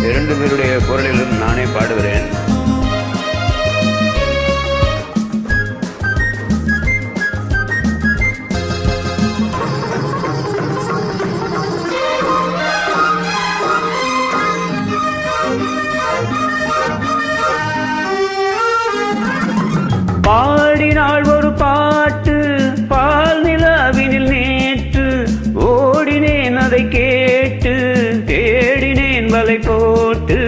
இரண்டு பேருடைய குரலிலும் நானே பாடுகிறேன். பாடினாள் ஒரு பாட்டு பால் நிலாவினில் நேற்று, ஓடினேன் அதை கேட்டு தேடினேன் வலை போட்டு.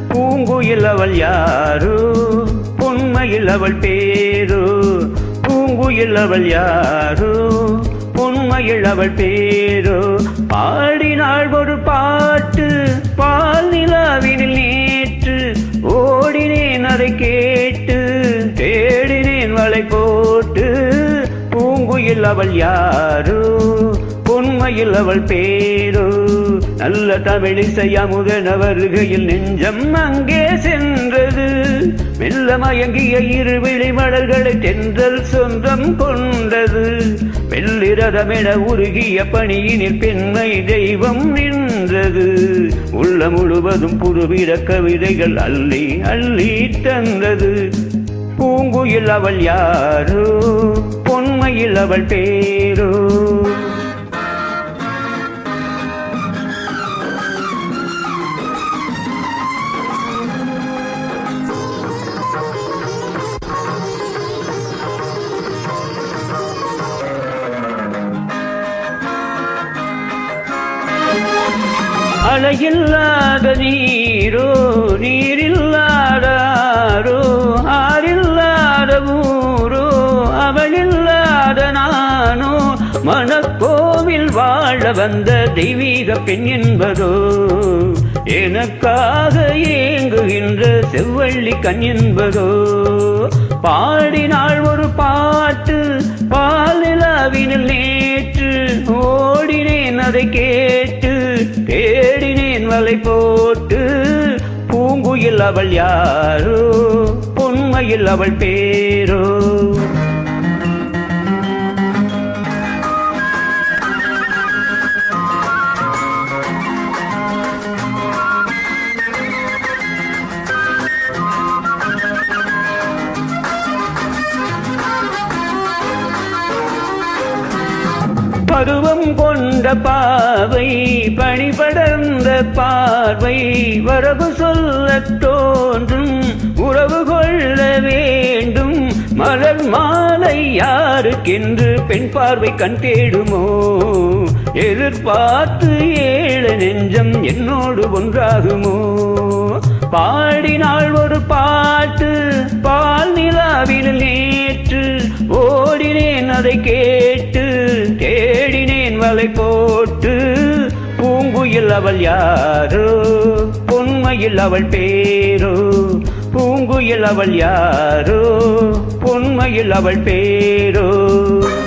பூங்குயில் அவள் யாரோ, பொன்மையில் அவள் பேரோ. பூங்குயில் அவள் யாரோ, பொன்மையில் அவள் பேரோ. பாடினாள் ஒரு பாட்டு பால் நிலாவினில் நேற்று, ஓடினேன் அதை கேட்டு தேடினேன் வலை போட்டு. பூங்குயில் அவள் யாரோ, பொன்மையில் அவள் பேரோ. நல்ல தமிழிசை அமுதன வருகையில் நெஞ்சம் அங்கே சென்றது. மெல்ல மயங்கிய இருவிழி மலர்களை தென்றல் சொந்தம் கொண்டது. வெள்ளிரதமென உருகிய பணியினில் பெண்மை தெய்வம் நின்றது. உள்ள முழுவதும் புதுவித கவிதைகள் அள்ளி அள்ளி தந்தது. பூங்குயில் அவள் யாரோ, பொன்மையில் அவள் பேரோ. அலையில்லாத நீரோ, நீரில்லாதாரோ, ஆறில்லாத ஊரோ, அவளில்லாத நானோ. மனக்கோவில் வாழ வந்த தெய்வீக பெண் என்பதோ, எனக்காக ஏங்குகின்ற செவ்வள்ளி கண் என்பதோ. பாடினாள் ஒரு பாட்டு பால் நிலாவினில் நேற்று, ஓடினேன் அதை கேட்டு தேடினேன் வலை போட்டு. பூங்குயில் அவள் யாரோ, பொன்மையில் அவள் பேரோ. பருவம் கொண்ட பாவை, பணிபடர்ந்த பார்வை, வரவு சொல்ல தோன்றும் உறவு கொள்ள வேண்டும். மலர் மாலை யாருக்கென்று பெண் பார்வை கண் தேடுமோ. எதிர்பார்த்து ஏழ நெஞ்சம் என்னோடு ஒன்றாகுமோ. பாடினாள் ஒரு பாட்டு பால் நிலாவில் நேற்று, ஓடினேன் அதை கேட்டு தேடினேன் வலை போட்டு. பூங்குயில் அவள் யாரோ, பொன்மையில் அவள் பேரோ. பூங்குயில் அவள் யாரோ, பொன்மையில் அவள் பேரோ.